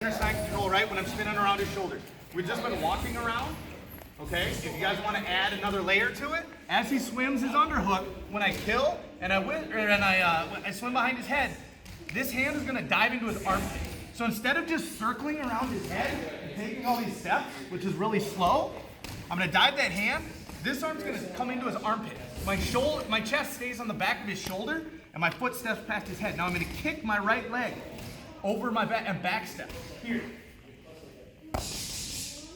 Side control, right, when I'm spinning around his shoulders. We've just been walking around, okay? If you guys want to add another layer to it, as he swims his underhook, when I kill and I swim behind his head, this hand is going to dive into his armpit. So instead of just circling around his head and taking all these steps, which is really slow, I'm going to dive that hand. This arm's going to come into his armpit. My chest stays on the back of his shoulder, and my foot steps past his head. Now I'm going to kick my right leg over my back and back step. Here.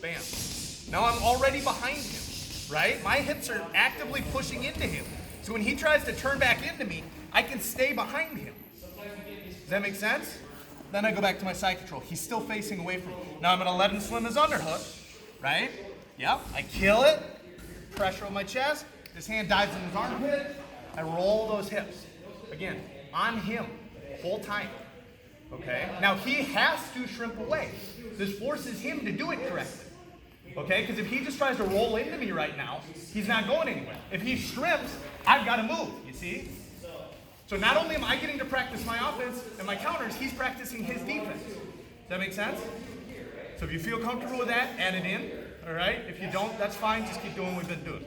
Bam. Now I'm already behind him, right? My hips are actively pushing into him. So when he tries to turn back into me, I can stay behind him. Does that make sense? Then I go back to my side control. He's still facing away from me. Now I'm gonna let him swim his underhook, right? Yep, I kill it, pressure on my chest, this hand dives in his armpit, I roll those hips. Again, on him, the whole time. Okay, now he has to shrimp away. This forces him to do it correctly. Okay, because if he just tries to roll into me right now, he's not going anywhere. If he shrimps, I've got to move, you see? So not only am I getting to practice my offense and my counters, he's practicing his defense. Does that make sense? So if you feel comfortable with that, add it in. All right, if you don't, that's fine. Just keep doing what we've been doing.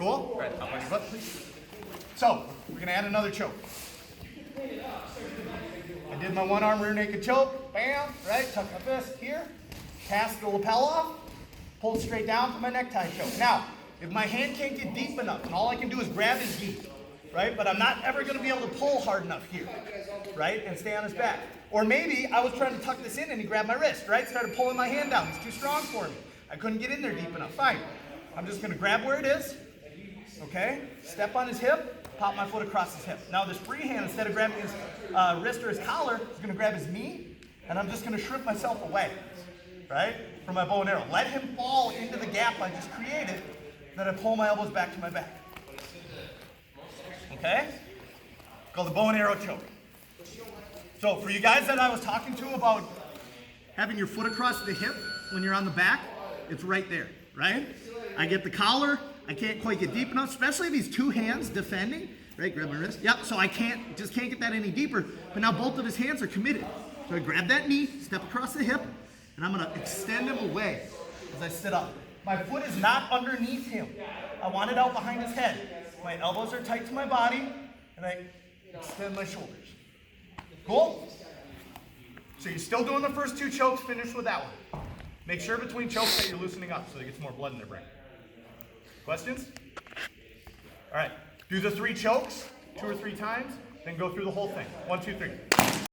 Cool? All right, up on your butt, please. So we're going to add another choke. I did my one arm rear naked choke, bam, right, tuck my fist here, cast the lapel off, pull it straight down for my necktie choke. Now, if my hand can't get deep enough, and all I can do is grab his deep, right, but I'm not ever going to be able to pull hard enough here, right, and stay on his back. Or maybe I was trying to tuck this in and he grabbed my wrist, right, started pulling my hand down, he's too strong for me. I couldn't get in there deep enough, fine. I'm just going to grab where it is, okay, step on his hip, pop my foot across his hip. Now this free hand, instead of grabbing his wrist or his collar, is going to grab his knee, and I'm just going to shrimp myself away, right, from my bow and arrow. Let him fall into the gap I just created, then I pull my elbows back to my back. Okay? Called the bow and arrow choke. So for you guys that I was talking to about having your foot across the hip when you're on the back, it's right there, right? I get the collar. I can't quite get deep enough, especially these two hands defending, right? Grab my wrist. Yep, so I just can't get that any deeper, but now both of his hands are committed. So I grab that knee, step across the hip, and I'm gonna extend him away as I sit up. My foot is not underneath him. I want it out behind his head. My elbows are tight to my body, and I extend my shoulders. Cool? So you're still doing the first two chokes, finish with that one. Make sure between chokes that you're loosening up so they get some more blood in their brain. Questions? All right, do the 3 chokes 2 or 3 times, then go through the whole thing. 1, 2, 3.